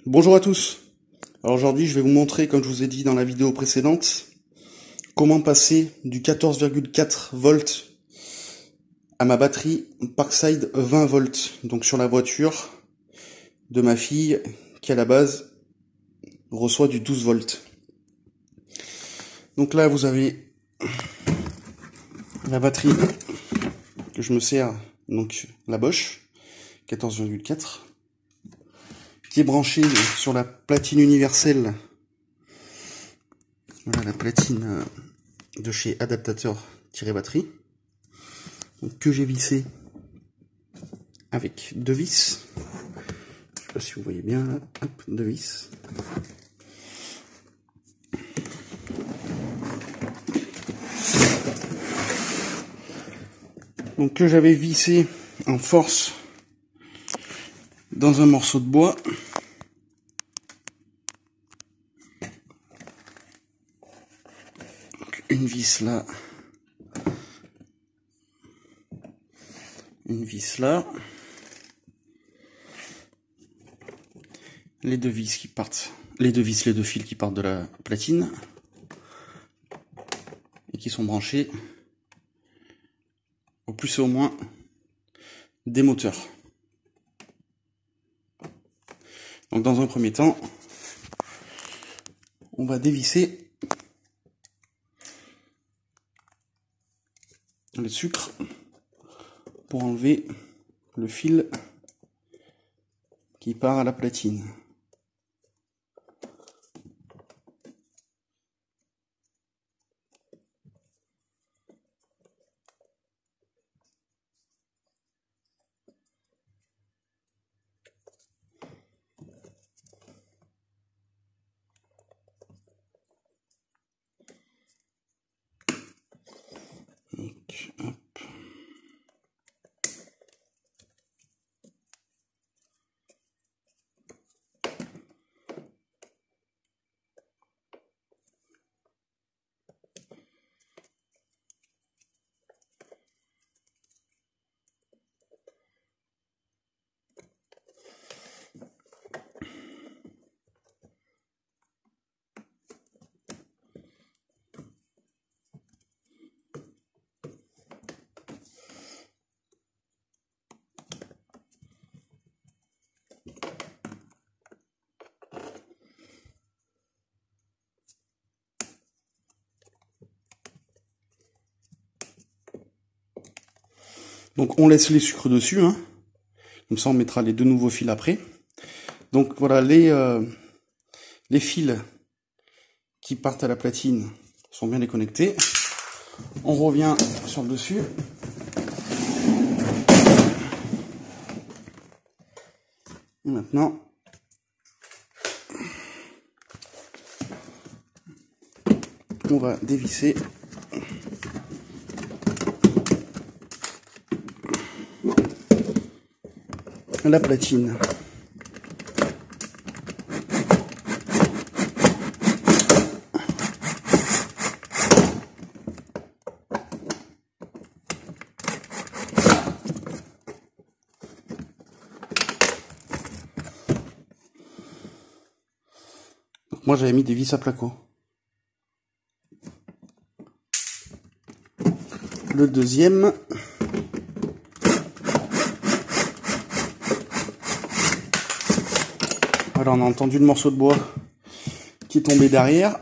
Bonjour à tous. Alors aujourd'hui, je vais vous montrer, comme je vous ai dit dans la vidéo précédente, comment passer du 14,4 volts à ma batterie Parkside 20 volts, donc sur la voiture de ma fille qui à la base reçoit du 12 volts. Donc là, vous avez la batterie que je me sers, donc la Bosch 14,4, qui est branchée sur la platine universelle. Voilà la platine de chez Adaptateur-Batterie, que j'ai vissé avec deux vis. Je sais pas si vous voyez bien, là. Hop, deux vis. Donc que j'avais vissé en force dans un morceau de bois. Donc une vis là. Une vis là. Les deux vis qui partent. Les deux fils qui partent de la platine. Et qui sont branchés au plus et au moins des moteurs. Donc dans un premier temps, on va dévisser le sucre pour enlever le fil qui part à la platine. Donc, hop. Donc on laisse les sucres dessus, hein. Comme ça on mettra les deux nouveaux fils après. Donc voilà, les fils qui partent à la platine sont bien déconnectés. On revient sur le dessus. Et maintenant, on va dévisser la platine. Donc moi j'avais mis des vis à placo. Le deuxième, voilà, on a entendu le morceau de bois qui est tombé derrière.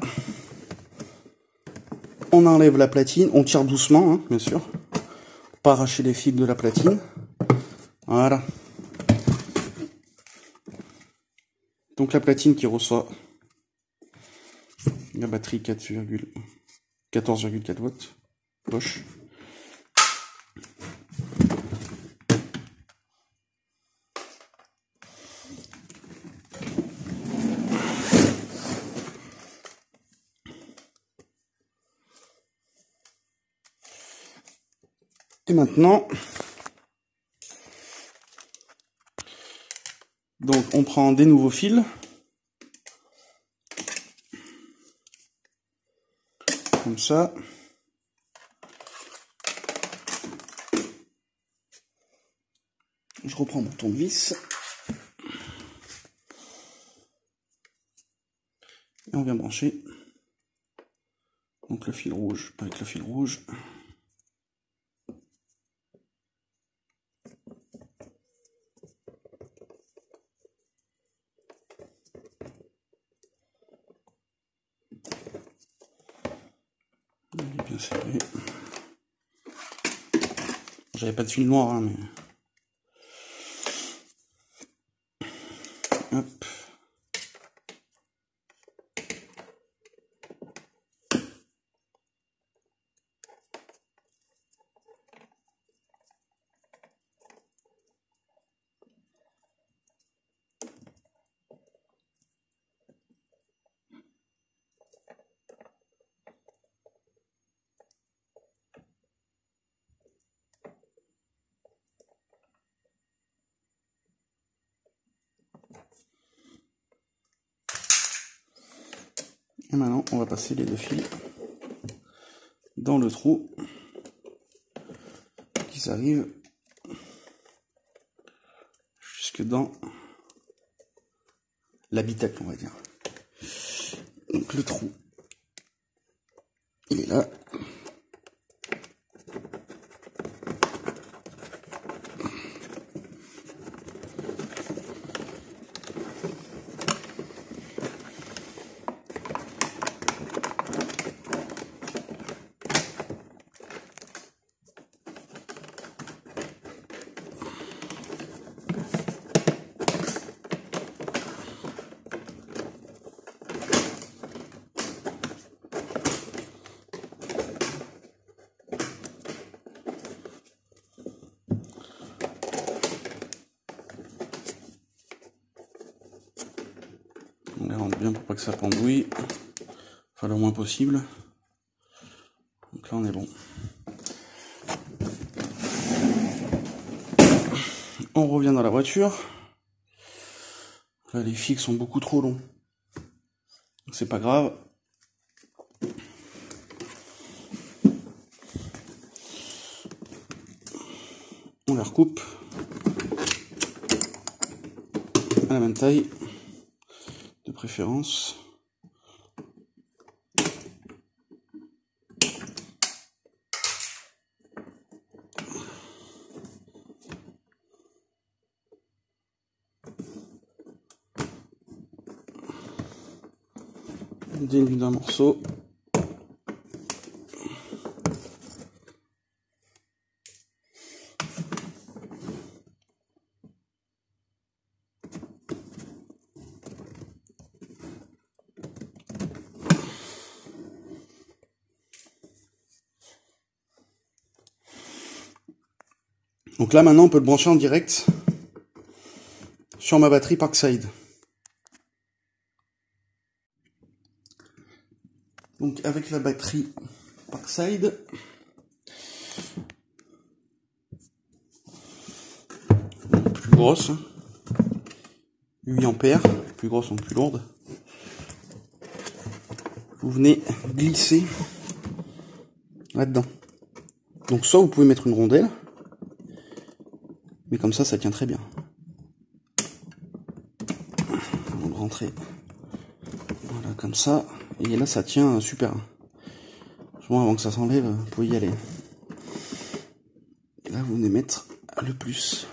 On enlève la platine, on tire doucement, hein, bien sûr, pas arracher les fils de la platine. Voilà. Donc la platine qui reçoit la batterie 14,4 volts, Bosch. Et maintenant, donc on prend des nouveaux fils. Comme ça. Je reprends mon tournevis. Et on vient brancher donc le fil rouge avec le fil rouge. Il est bien serré. J'avais pas de fil noir, hein, mais... Hop. Et maintenant, on va passer les deux fils dans le trou, qu'ils arrivent jusque dans l'habitacle, on va dire. Donc le trou, il est là. On les rentre bien pour pas que ça pendouille, enfin le moins possible. Donc là on est bon. On revient dans la voiture. Là les fils sont beaucoup trop longs. C'est pas grave. On les recoupe à la même taille, de préférence. On dénude un morceau. Donc là maintenant on peut le brancher en direct sur ma batterie Parkside. Donc avec la batterie Parkside, plus grosse, 8 ampères, plus grosse donc plus lourde, vous venez glisser là-dedans. Donc soit vous pouvez mettre une rondelle, mais comme ça tient très bien. Vous le rentrez, voilà comme ça, et là ça tient super. Bon, avant que ça s'enlève, vous pouvez y aller. Et là vous venez mettre le plus.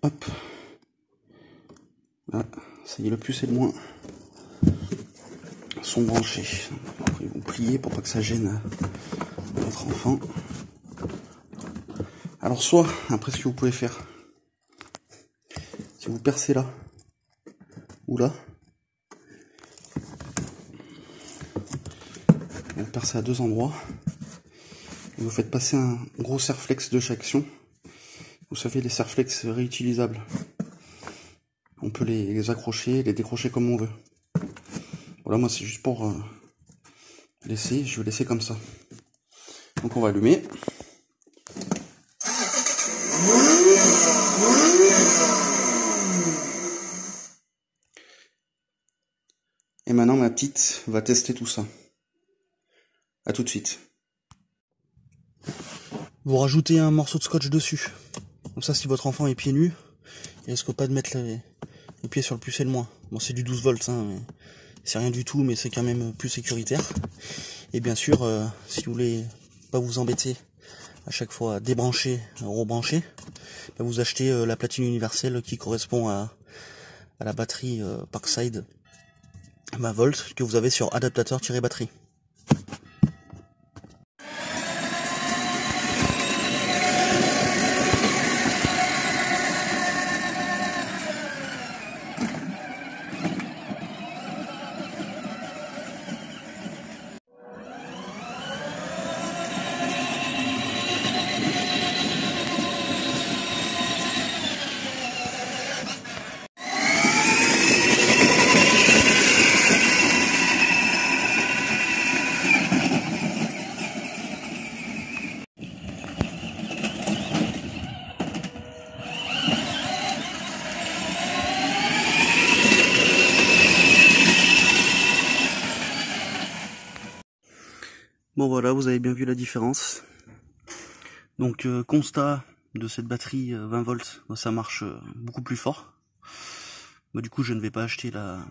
Hop. Là, ça y est, le plus et le moins sont branchés. Après, ils vont plier pour pas que ça gêne votre enfant. Alors soit, après ce que vous pouvez faire, si vous percez là, ou là, vous percez à deux endroits, et vous faites passer un gros serre-flex de chaque section. Vous savez, les serre-flex réutilisables. On peut les accrocher, les décrocher comme on veut. Voilà, moi c'est juste pour laisser, je vais laisser comme ça. Donc on va allumer. petite va tester tout ça. À tout de suite. Vous rajoutez un morceau de scotch dessus. Comme ça, si votre enfant est pieds nus, il risque pas de mettre les pieds sur le plus et le moins. Bon, c'est du 12 volts, hein, mais c'est rien du tout, mais c'est quand même plus sécuritaire. Et bien sûr, si vous voulez pas vous embêter à chaque fois à débrancher, rebrancher, bah vous achetez la platine universelle qui correspond à la batterie Parkside 20 volts que vous avez sur adaptateur-batterie. Bon voilà, vous avez bien vu la différence. Donc constat de cette batterie 20 volts, ça marche beaucoup plus fort. Du coup je ne vais pas acheter la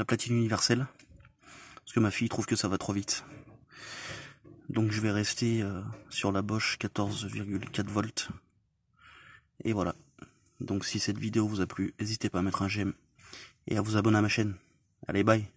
platine universelle, parce que ma fille trouve que ça va trop vite. Donc je vais rester sur la Bosch 14,4 volts. Et voilà. Donc si cette vidéo vous a plu, n'hésitez pas à mettre un j'aime et à vous abonner à ma chaîne. Allez, bye!